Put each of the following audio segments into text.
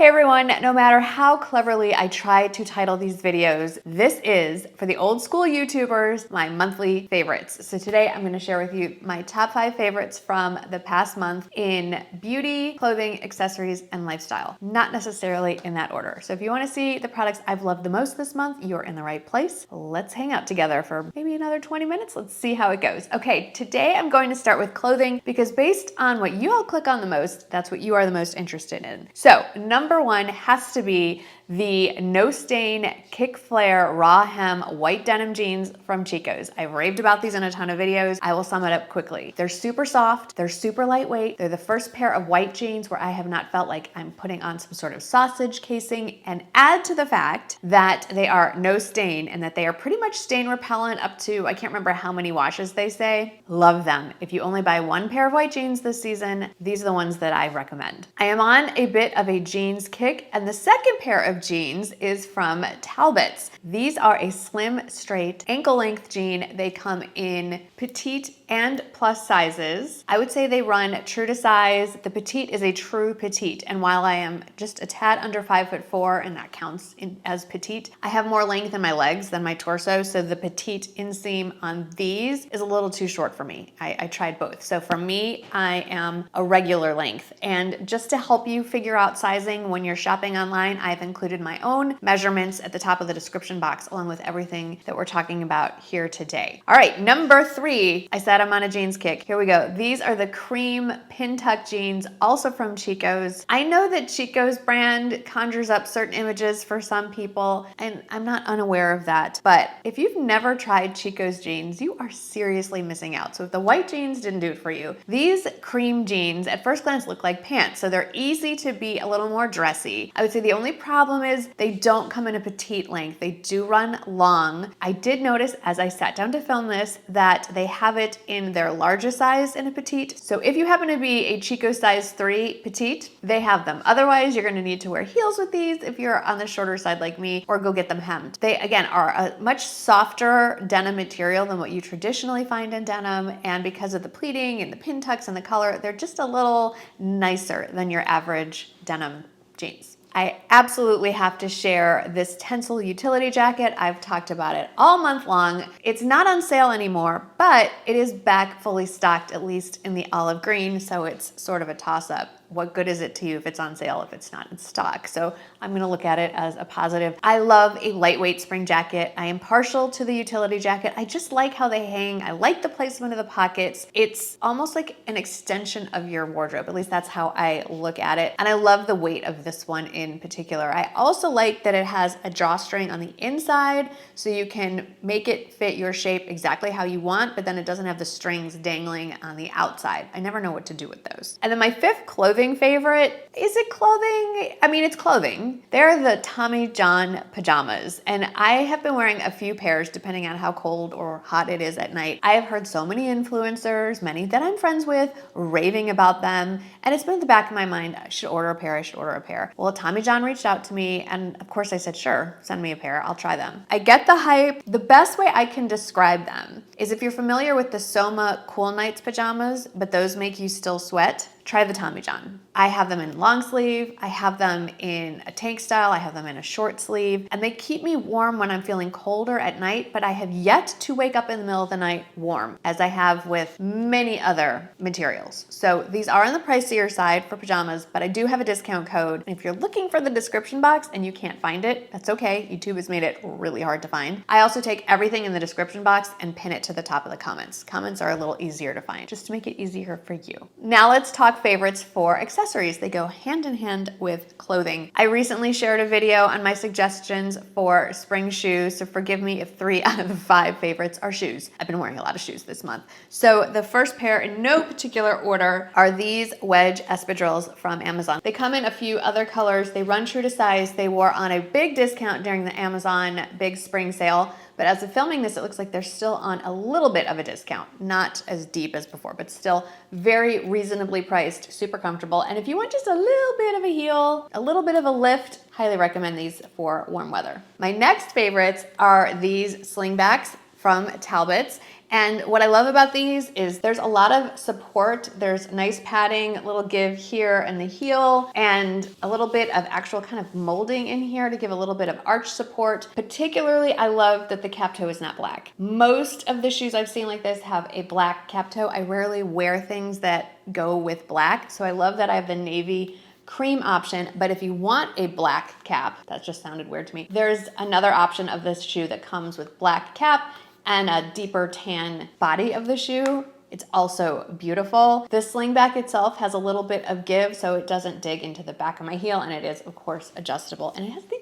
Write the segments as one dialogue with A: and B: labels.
A: Hey everyone, no matter how cleverly I try to title these videos, this is, for the old school YouTubers, my monthly favorites. So today I'm gonna share with you my top 5 favorites from the past month in beauty, clothing, accessories, and lifestyle. Not necessarily in that order. So if you wanna see the products I've loved the most this month, you're in the right place. Let's hang out together for maybe another 20 minutes. Let's see how it goes. Okay, today I'm going to start with clothing because based on what you all click on the most, that's what you are the most interested in. So number one has to be the No Stain Kick Flare Raw Hem White Denim Jeans from Chicos. I've raved about these in a ton of videos. I will sum it up quickly. They're super soft, they're super lightweight, they're the first pair of white jeans where I have not felt like I'm putting on some sort of sausage casing, and add to the fact that they are no stain and that they are pretty much stain repellent up to, I can't remember how many washes they say. Love them. If you only buy one pair of white jeans this season, these are the ones that I recommend. I am on a bit of a jeans kick, and the second pair of jeans is from Talbot's. These are a slim, straight, ankle-length jean. They come in petite and plus sizes. I would say they run true to size. The petite is a true petite, and while I am just a tad under 5'4", and that counts as petite, I have more length in my legs than my torso, so the petite inseam on these is a little too short for me. I tried both. So for me, I am a regular length, and just to help you figure out sizing when you're shopping online, I've included my own measurements at the top of the description box, along with everything that we're talking about here today. All right, number 3, I said I'm on a jeans kick. Here we go. These are the cream Pintuck jeans, also from Chicos. I know that Chicos brand conjures up certain images for some people, and I'm not unaware of that, but if you've never tried Chicos jeans, you are seriously missing out. So if the white jeans didn't do it for you, these cream jeans at first glance look like pants, so they're easy to be a little more dressy. I would say the only problem is they don't come in a petite length. They do run long. I did notice as I sat down to film this that they have it in their largest size in a petite. So if you happen to be a Chicos size 3 petite, they have them. Otherwise, you're gonna need to wear heels with these if you're on the shorter side like me, or go get them hemmed. They, again, are a much softer denim material than what you traditionally find in denim, and because of the pleating and the pin tucks and the color, they're just a little nicer than your average denim jeans. I absolutely have to share this Tencel utility jacket. I've talked about it all month long. It's not on sale anymore, but it is back fully stocked, at least in the olive green, so it's sort of a toss-up. What good is it to you if it's on sale if it's not in stock? So I'm gonna look at it as a positive. I love a lightweight spring jacket. I am partial to the utility jacket. I just like how they hang. I like the placement of the pockets. It's almost like an extension of your wardrobe. At least that's how I look at it. And I love the weight of this one in particular. I also like that it has a drawstring on the inside, so you can make it fit your shape exactly how you want, but then it doesn't have the strings dangling on the outside. I never know what to do with those. And then my 5th clothing favorite, is it clothing? I mean, it's clothing. They're the Tommy John pajamas, and I have been wearing a few pairs depending on how cold or hot it is at night. I have heard so many influencers, many that I'm friends with, raving about them, and it's been in the back of my mind, I should order a pair, I should order a pair. Well, Tommy John reached out to me, and of course I said, sure, send me a pair, I'll try them. I get the hype. The best way I can describe them is if you're familiar with the Soma Cool Nights pajamas, but those make you still sweat, try the Tommy John. I have them in long sleeve, I have them in a tank style, I have them in a short sleeve, and they keep me warm when I'm feeling colder at night, but I have yet to wake up in the middle of the night warm, as I have with many other materials. So these are on the pricier side for pajamas, but I do have a discount code. And if you're looking for the description box and you can't find it, that's okay. YouTube has made it really hard to find. I also take everything in the description box and pin it to the top of the comments. Comments are a little easier to find, just to make it easier for you. Now let's talk favorites for accessories. They go hand in hand with clothing. I recently shared a video on my suggestions for spring shoes, so forgive me if 3 out of the 5 favorites are shoes. I've been wearing a lot of shoes this month. So the first pair, in no particular order, are these Wedge Espadrilles from Amazon. They come in a few other colors. They run true to size. They were on a big discount during the Amazon big spring sale, but as of filming this, it looks like they're still on a little bit of a discount. Not as deep as before, but still very reasonably priced, super comfortable. And if you want just a little bit of a heel, a little bit of a lift, highly recommend these for warm weather. My next favorites are these Slingbacks from Talbot's. And what I love about these is there's a lot of support. There's nice padding, a little give here in the heel, and a little bit of actual kind of molding in here to give a little bit of arch support. Particularly, I love that the cap toe is not black. Most of the shoes I've seen like this have a black cap toe. I rarely wear things that go with black, so I love that I have the navy cream option. But if you want a black cap, that just sounded weird to me, there's another option of this shoe that comes with black cap and a deeper tan body of the shoe. It's also beautiful. The slingback itself has a little bit of give, so it doesn't dig into the back of my heel, and it is, of course, adjustable. And it has the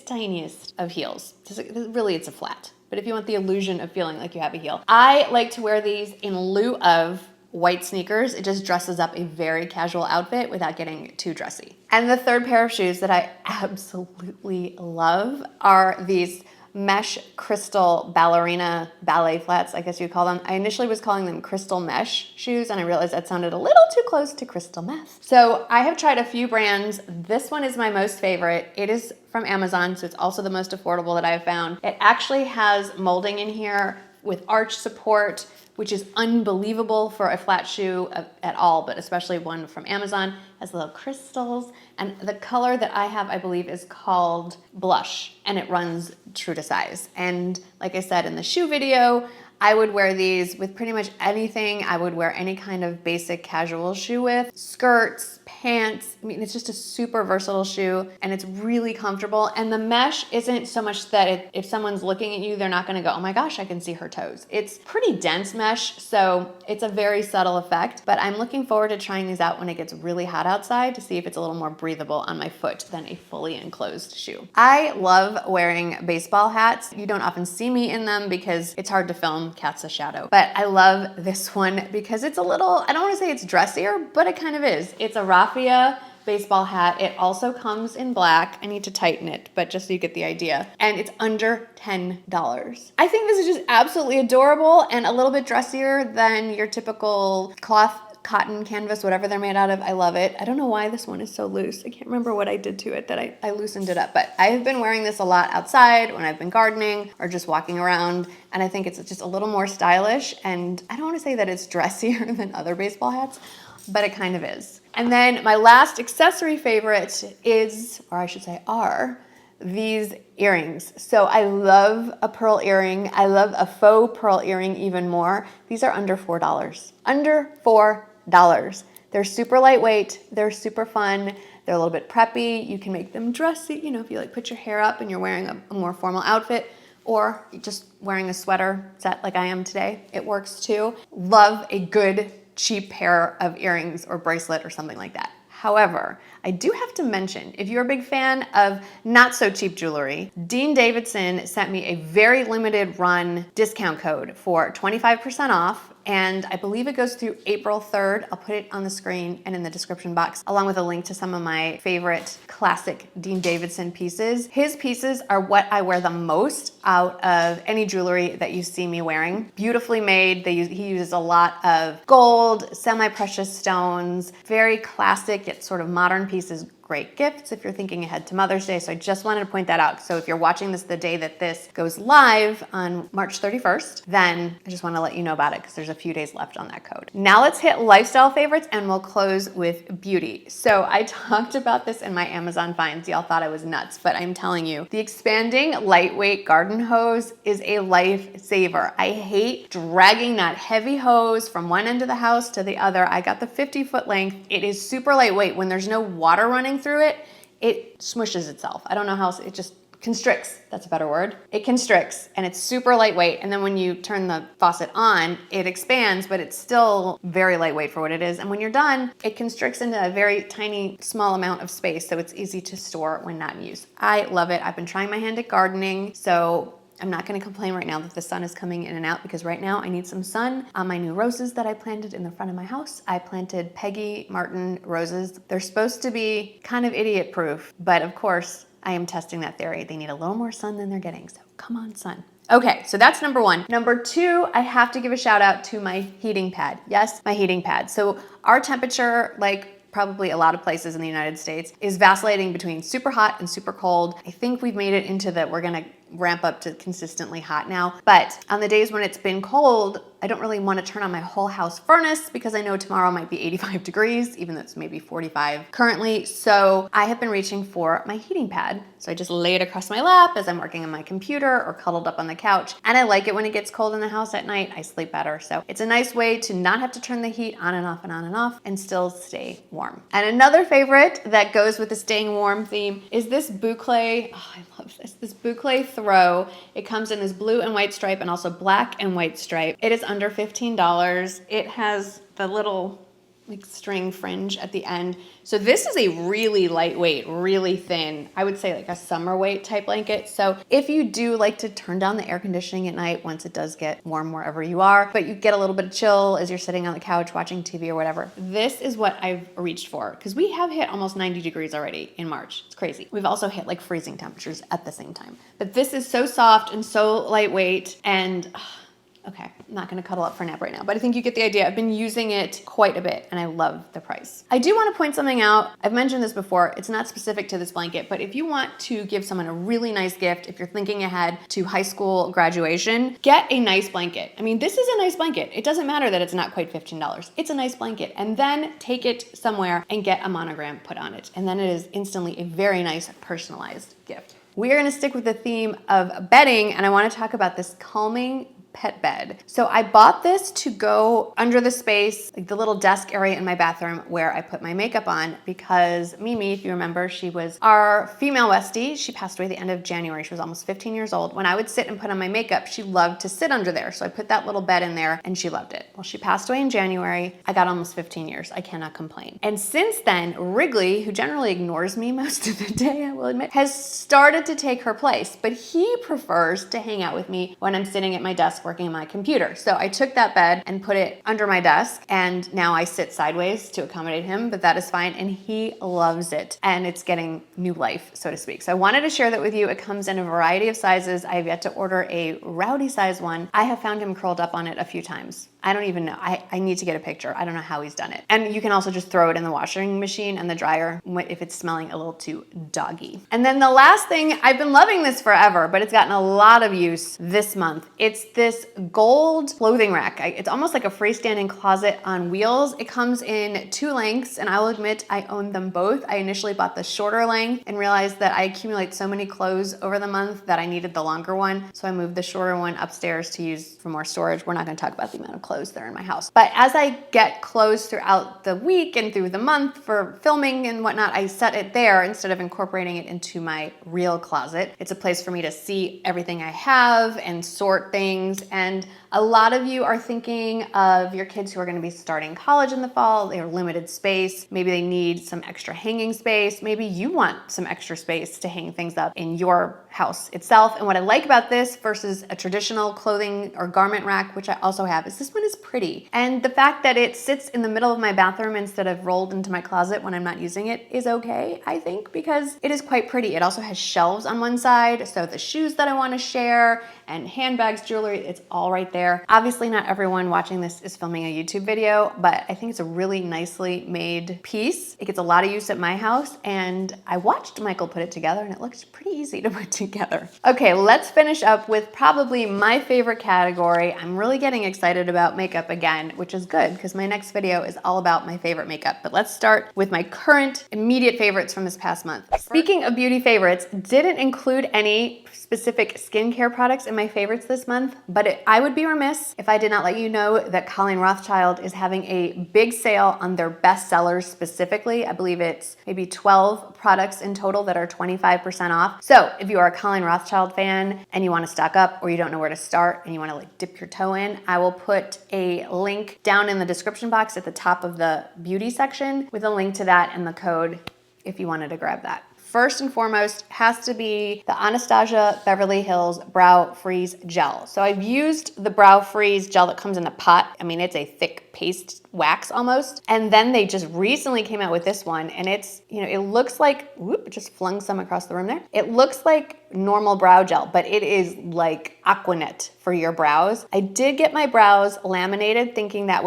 A: tiniest of heels. Really, it's a flat. But if you want the illusion of feeling like you have a heel. I like to wear these in lieu of white sneakers. It just dresses up a very casual outfit without getting too dressy. And the third pair of shoes that I absolutely love are these mesh crystal ballet flats, I guess you'd call them. I initially was calling them crystal mesh shoes, and I realized that sounded a little too close to crystal meth. So I have tried a few brands. This one is my most favorite. It is from Amazon, so it's also the most affordable that I have found. It actually has molding in here with arch support, which is unbelievable for a flat shoe at all, but especially one from Amazon. It has little crystals, and the color that I have, I believe, is called Blush, and it runs true to size. And like I said in the shoe video, I would wear these with pretty much anything. I would wear any kind of basic casual shoe with, skirts, pants. I mean, it's just a super versatile shoe, and it's really comfortable. And the mesh isn't so much that if someone's looking at you, they're not gonna go, oh my gosh, I can see her toes. It's pretty dense mesh, so it's a very subtle effect, but I'm looking forward to trying these out when it gets really hot outside to see if it's a little more breathable on my foot than a fully enclosed shoe. I love wearing baseball hats. You don't often see me in them because it's hard to film, cat's a shadow, but I love this one because it's a little, I don't wanna say it's dressier, but it kind of is. It's a raffia baseball hat. It also comes in black. I need to tighten it, but just so you get the idea. And it's under $10. I think this is just absolutely adorable and a little bit dressier than your typical cloth, cotton, canvas, whatever they're made out of. I love it. I don't know why this one is so loose. I can't remember what I did to it that I loosened it up, but I have been wearing this a lot outside when I've been gardening or just walking around, and I think it's just a little more stylish, and I don't want to say that it's dressier than other baseball hats, but it kind of is. And then my last accessory favorite is, or I should say are, these earrings. So I love a pearl earring. I love a faux pearl earring even more. These are under $4. Under $4. They're super lightweight. They're super fun. They're a little bit preppy. You can make them dressy, you know, if you like put your hair up and you're wearing a more formal outfit, or just wearing a sweater set like I am today. It works too. Love a good cheap pair of earrings or bracelet or something like that. However, I do have to mention, if you're a big fan of not so cheap jewelry, Dean Davidson sent me a very limited run discount code for 25% off, and I believe it goes through April 3rd. I'll put it on the screen and in the description box, along with a link to some of my favorite classic Dean Davidson pieces. His pieces are what I wear the most out of any jewelry that you see me wearing. Beautifully made. He uses a lot of gold, semi-precious stones, very classic yet sort of modern pieces. Great gifts if you're thinking ahead to Mother's Day. So I just wanted to point that out. So if you're watching this the day that this goes live on March 31st, then I just want to let you know about it because there's a few days left on that code. Now let's hit lifestyle favorites and we'll close with beauty. So I talked about this in my Amazon finds. Y'all thought I was nuts, but I'm telling you, the expanding lightweight garden hose is a lifesaver. I hate dragging that heavy hose from one end of the house to the other. I got the 50-foot length. It is super lightweight. When there's no water running through it, it smushes itself. I don't know how else, it just constricts. That's a better word. It constricts and it's super lightweight. And then when you turn the faucet on, it expands, but it's still very lightweight for what it is. And when you're done, it constricts into a very tiny, small amount of space. So it's easy to store when not in use. I love it. I've been trying my hand at gardening. So I'm not gonna complain right now that the sun is coming in and out because right now I need some sun on my new roses that I planted in the front of my house. I planted Peggy Martin roses. They're supposed to be kind of idiot proof, but of course I am testing that theory. They need a little more sun than they're getting, so come on, sun. Okay, so that's number one. Number two, I have to give a shout out to my heating pad. Yes, my heating pad. So our temperature, like probably a lot of places in the United States, is vacillating between super hot and super cold. I think we've made it into that we're gonna ramp up to consistently hot now. But on the days when it's been cold, I don't really want to turn on my whole house furnace because I know tomorrow might be 85 degrees, even though it's maybe 45 currently. So I have been reaching for my heating pad. So I just lay it across my lap as I'm working on my computer or cuddled up on the couch. And I like it when it gets cold in the house at night. I sleep better. So it's a nice way to not have to turn the heat on and off and on and off and still stay warm. And another favorite that goes with the staying warm theme is this boucle. Oh, I love this boucle throw. It comes in this blue and white stripe and also black and white stripe. It is under $15. It has the little like string fringe at the end. So this is a really lightweight, really thin, I would say like a summer weight type blanket. So if you do like to turn down the air conditioning at night once it does get warm wherever you are, but you get a little bit of chill as you're sitting on the couch watching TV or whatever, this is what I've reached for because we have hit almost 90 degrees already in March. It's crazy. We've also hit like freezing temperatures at the same time. But this is so soft and so lightweight and okay, I'm not gonna cuddle up for a nap right now, but I think you get the idea. I've been using it quite a bit and I love the price. I do wanna point something out. I've mentioned this before. It's not specific to this blanket, but if you want to give someone a really nice gift, if you're thinking ahead to high school graduation, get a nice blanket. I mean, this is a nice blanket. It doesn't matter that it's not quite $15. It's a nice blanket. And then take it somewhere and get a monogram put on it. And then it is instantly a very nice personalized gift. We are gonna stick with the theme of bedding and I wanna talk about this calming pet bed. So I bought this to go under the space, like the little desk area in my bathroom where I put my makeup on because Mimi, if you remember, she was our female Westie. She passed away at the end of January. She was almost 15 years old. When I would sit and put on my makeup, she loved to sit under there. So I put that little bed in there and she loved it. Well, she passed away in January. I got almost 15 years. I cannot complain. And since then, Wrigley, who generally ignores me most of the day, I will admit, has started to take her place, but he prefers to hang out with me when I'm sitting at my desk working on my computer. So I took that bed and put it under my desk and now I sit sideways to accommodate him, but that is fine and he loves it and it's getting new life, so to speak. So I wanted to share that with you. It comes in a variety of sizes. I have yet to order a rowdy size one. I have found him curled up on it a few times. I don't even know. I need to get a picture. I don't know how he's done it. And you can also just throw it in the washing machine and the dryer if it's smelling a little too doggy. And then the last thing, I've been loving this forever, but it's gotten a lot of use this month. It's this gold clothing rack. It's almost like a freestanding closet on wheels. It comes in 2 lengths and I will admit I own them both. I initially bought the shorter length and realized that I accumulate so many clothes over the month that I needed the longer one. So I moved the shorter one upstairs to use for more storage. We're not gonna talk about the amount of clothes that are in my house. But as I get clothes throughout the week and through the month for filming and whatnot, I set it there instead of incorporating it into my real closet. It's a place for me to see everything I have and sort things. And a lot of you are thinking of your kids who are gonna be starting college in the fall. They have limited space. Maybe they need some extra hanging space. Maybe you want some extra space to hang things up in your house itself. And what I like about this versus a traditional clothing or garment rack, which I also have, is this one is pretty. And the fact that it sits in the middle of my bathroom instead of rolled into my closet when I'm not using it is okay, I think, because it is quite pretty. It also has shelves on one side, so the shoes that I wanna share and handbags, jewelry, it's all right there. Obviously not everyone watching this is filming a YouTube video, but I think it's a really nicely made piece. It gets a lot of use at my house and I watched Michael put it together and it looks pretty easy to put together. Okay, let's finish up with probably my favorite category. I'm really getting excited about makeup again, which is good because my next video is all about my favorite makeup. But let's start with my current immediate favorites from this past month. Speaking of beauty favorites, didn't include any specific skincare products in my favorites this month, but I would be remiss if I did not let you know that Colleen Rothschild is having a big sale on their best sellers specifically. I believe it's maybe 12 products in total that are 25% off. So if you are a Colleen Rothschild fan and you want to stock up or you don't know where to start and you want to like dip your toe in, I will put a link down in the description box at the top of the beauty section with a link to that and the code if you wanted to grab that. First and foremost has to be the Anastasia Beverly Hills Brow Freeze Gel. So I've used the Brow Freeze Gel that comes in a pot. I mean, it's a thick paste wax almost. And then they just recently came out with this one and it's, you know, it looks like, whoop, just flung some across the room there. It looks like normal brow gel, but it is like Aquanet for your brows. I did get my brows laminated thinking that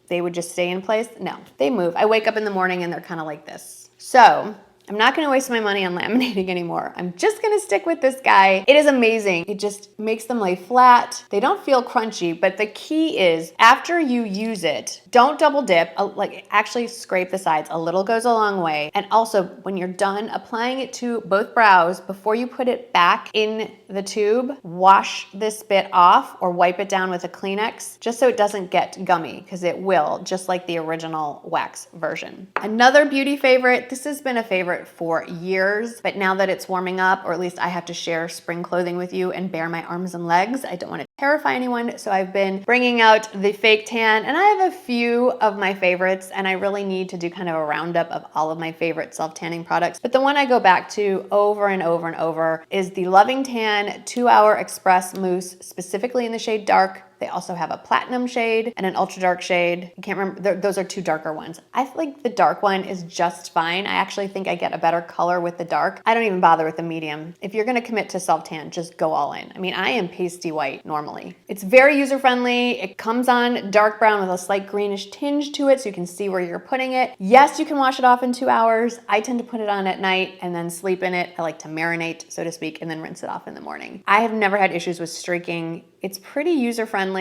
A: they would just stay in place. No, they move. I wake up in the morning and they're kind of like this. So I'm not gonna waste my money on laminating anymore. I'm just gonna stick with this guy. It is amazing. It just makes them lay flat. They don't feel crunchy, but the key is after you use it, don't double dip, like actually scrape the sides. A little goes a long way. And also when you're done applying it to both brows, before you put it back in the tube, wash this bit off or wipe it down with a Kleenex just so it doesn't get gummy, because it will, just like the original wax version. Another beauty favorite, this has been a favorite for years, but now that it's warming up, or at least I have to share spring clothing with you and bare my arms and legs, I don't want to terrify anyone, so I've been bringing out the fake tan, and I have a few of my favorites, and I really need to do kind of a roundup of all of my favorite self-tanning products. But the one I go back to over and over and over is the Loving Tan 2-Hour Express Mousse, specifically in the shade Dark. They also have a platinum shade and an ultra dark shade. I can't remember, those are two darker ones. I think the dark one is just fine. I actually think I get a better color with the dark. I don't even bother with the medium. If you're gonna commit to self-tan, just go all in. I mean, I am pasty white normally. It's very user-friendly. It comes on dark brown with a slight greenish tinge to it, so you can see where you're putting it. Yes, you can wash it off in 2 hours. I tend to put it on at night and then sleep in it. I like to marinate, so to speak, and then rinse it off in the morning. I have never had issues with streaking. It's pretty user-friendly.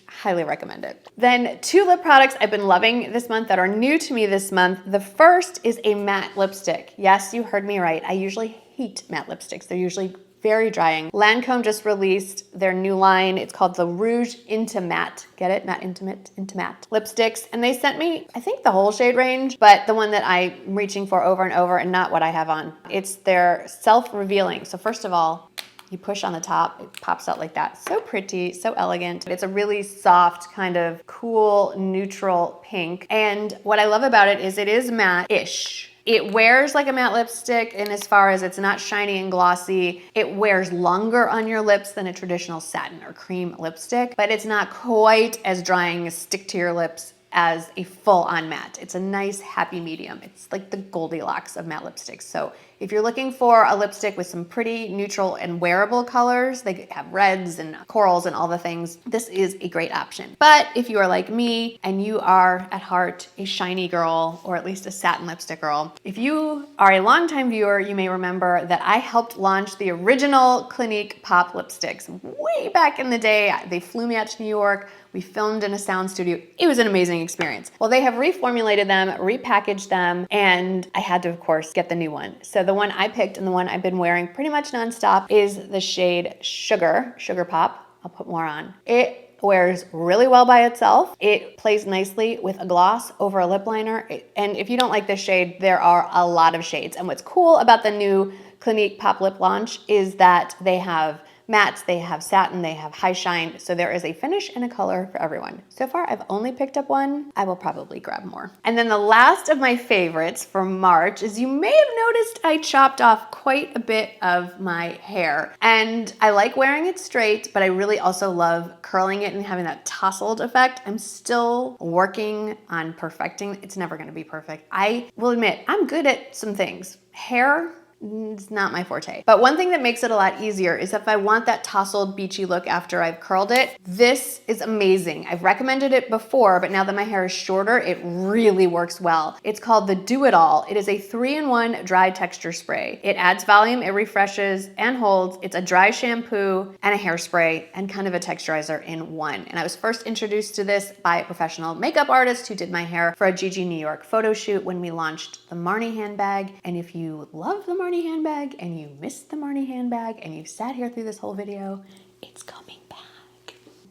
A: Highly recommend it. Then 2 lip products I've been loving this month that are new to me this month. The first is a matte lipstick. Yes, you heard me right. I usually hate matte lipsticks. They're usually very drying. Lancome just released their new line. It's called the Rouge Into Matte. Get it? Not intimate, into matte lipsticks. And they sent me, I think, the whole shade range, but the one that I'm reaching for over and over and not what I have on. It's their self-revealing. So first of all, you push on the top, it pops out like that. So pretty, so elegant. It's a really soft, kind of cool, neutral pink. And what I love about it is matte-ish. It wears like a matte lipstick, and as far as it's not shiny and glossy, it wears longer on your lips than a traditional satin or cream lipstick, but it's not quite as drying as stick to your lips as a full-on matte. It's a nice happy medium. It's like the Goldilocks of matte lipsticks. So if you're looking for a lipstick with some pretty neutral and wearable colors, they have reds and corals and all the things, this is a great option. But if you are like me and you are at heart a shiny girl, or at least a satin lipstick girl, if you are a longtime viewer, you may remember that I helped launch the original Clinique Pop lipsticks way back in the day. They flew me out to New York. We filmed in a sound studio. It was an amazing experience. Well, they have reformulated them, repackaged them, and I had to, of course, get the new one. So the one I picked and the one I've been wearing pretty much nonstop is the shade Sugar Pop. I'll put more on. It wears really well by itself. It plays nicely with a gloss over a lip liner. And if you don't like this shade, there are a lot of shades. And what's cool about the new Clinique Pop lip launch is that they have mattes, they have satin, they have high shine, so there is a finish and a color for everyone. So far, I've only picked up one. I will probably grab more. And then the last of my favorites for March is, you may have noticed I chopped off quite a bit of my hair. And I like wearing it straight, but I really also love curling it and having that tousled effect. I'm still working on perfecting. It's never gonna be perfect. I will admit, I'm good at some things. Hair, it's not my forte. But one thing that makes it a lot easier is if I want that tousled beachy look after I've curled it, this is amazing. I've recommended it before, but now that my hair is shorter, it really works well. It's called the Do It All. It is a 3-in-1 dry texture spray. It adds volume, it refreshes and holds. It's a dry shampoo and a hairspray and kind of a texturizer in one. And I was first introduced to this by a professional makeup artist who did my hair for a GG New York photo shoot when we launched the Marnie handbag. And if you love the Marnie handbag and you missed the Marnie handbag and you sat here through this whole video, it's coming back.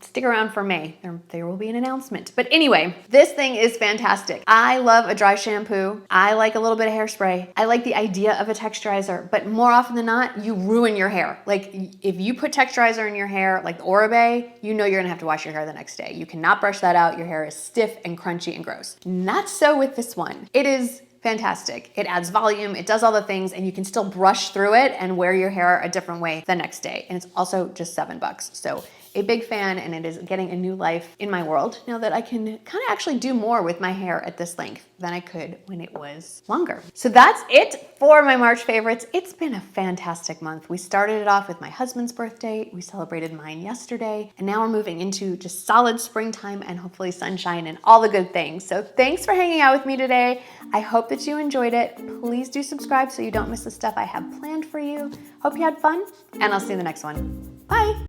A: Stick around for May. There will be an announcement. But anyway, this thing is fantastic. I love a dry shampoo. I like a little bit of hairspray. I like the idea of a texturizer, but more often than not, you ruin your hair. Like if you put texturizer in your hair, like the Oribe, you know you're gonna have to wash your hair the next day. You cannot brush that out. Your hair is stiff and crunchy and gross. Not so with this one. It is fantastic. It adds volume, it does all the things, and you can still brush through it and wear your hair a different way the next day. And it's also just $7. So a big fan, and it is getting a new life in my world now that I can kind of actually do more with my hair at this length than I could when it was longer. So that's it for my March favorites. It's been a fantastic month. We started it off with my husband's birthday. We celebrated mine yesterday, and now we're moving into just solid springtime and hopefully sunshine and all the good things. So thanks for hanging out with me today. I hope that you enjoyed it. Please do subscribe so you don't miss the stuff I have planned for you. Hope you had fun, and I'll see you in the next one. Bye.